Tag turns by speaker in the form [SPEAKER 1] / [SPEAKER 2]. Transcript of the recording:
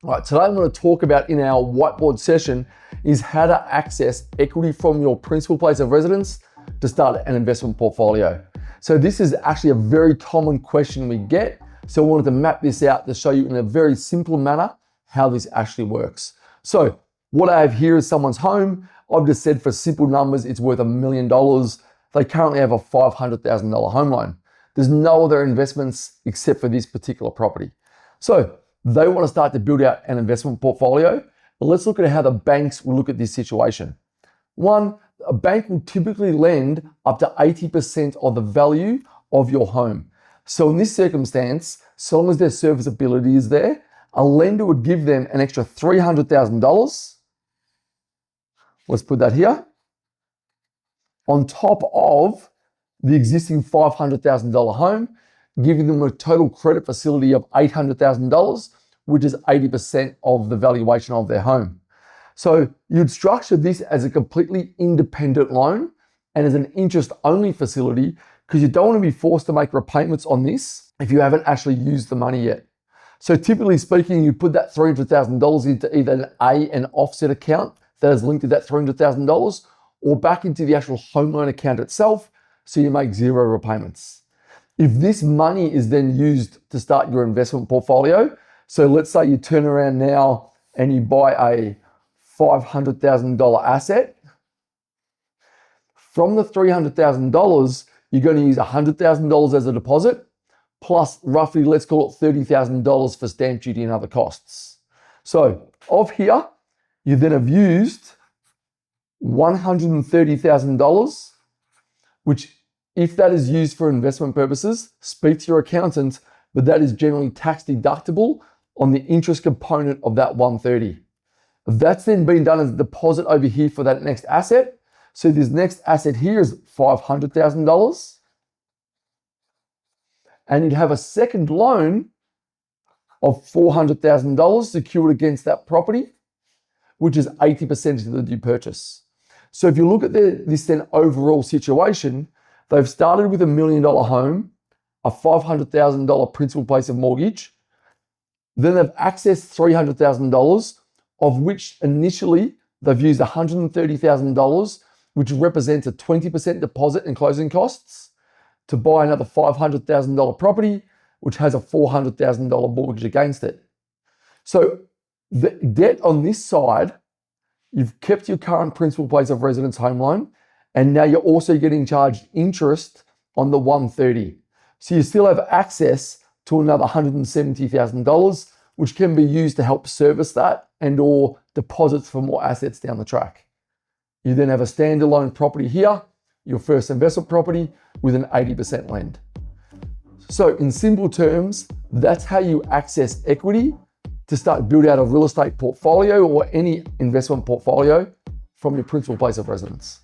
[SPEAKER 1] All right, today I'm going to talk about in our whiteboard session is how to access equity from your principal place of residence to start an investment portfolio. So this is actually a very common question we get. So I wanted to map this out to show you in a very simple manner how this actually works. So what I have here is someone's home. I've just said for simple numbers, it's worth $1 million. They currently have a $500,000 home loan. There's no other investments except for this particular property. So they want to start to build out an investment portfolio. But let's look at how the banks will look at this situation. One, a bank will typically lend up to 80% of the value of your home. So in this circumstance, so long as their serviceability is there, a lender would give them an extra $300,000. Let's put that here. On top of the existing $500,000 home, giving them a total credit facility of $800,000, which is 80% of the valuation of their home. So you'd structure this as a completely independent loan and as an interest-only facility because you don't want to be forced to make repayments on this if you haven't actually used the money yet. So typically speaking, you put that $300,000 into either an offset account that is linked to that $300,000 or back into the actual home loan account itself so you make zero repayments. If this money is then used to start your investment portfolio, so let's say you turn around now and you buy a $500,000 asset, from the $300,000, you're going to use $100,000 as a deposit, plus roughly, let's call it $30,000 for stamp duty and other costs. So of here, you then have used $130,000, which if that is used for investment purposes, speak to your accountant, but that is generally tax deductible on the interest component of that $130,000. That's then been done as a deposit over here for that next asset. So this next asset here is $500,000. And you'd have a second loan of $400,000 secured against that property, which is 80% of the new purchase. So if you look at this then overall situation, they've started with $1 million home, a $500,000 principal place of mortgage. Then they've accessed $300,000, of which initially they've used $130,000, which represents a 20% deposit and closing costs, to buy another $500,000 property, which has a $400,000 mortgage against it. So the debt on this side, you've kept your current principal place of residence home loan, and now you're also getting charged interest on the $130,000. So you still have access to another $170,000, which can be used to help service that and or deposits for more assets down the track. You then have a standalone property here, your first investment property with an 80% lend. So in simple terms, that's how you access equity to start build out a real estate portfolio or any investment portfolio from your principal place of residence.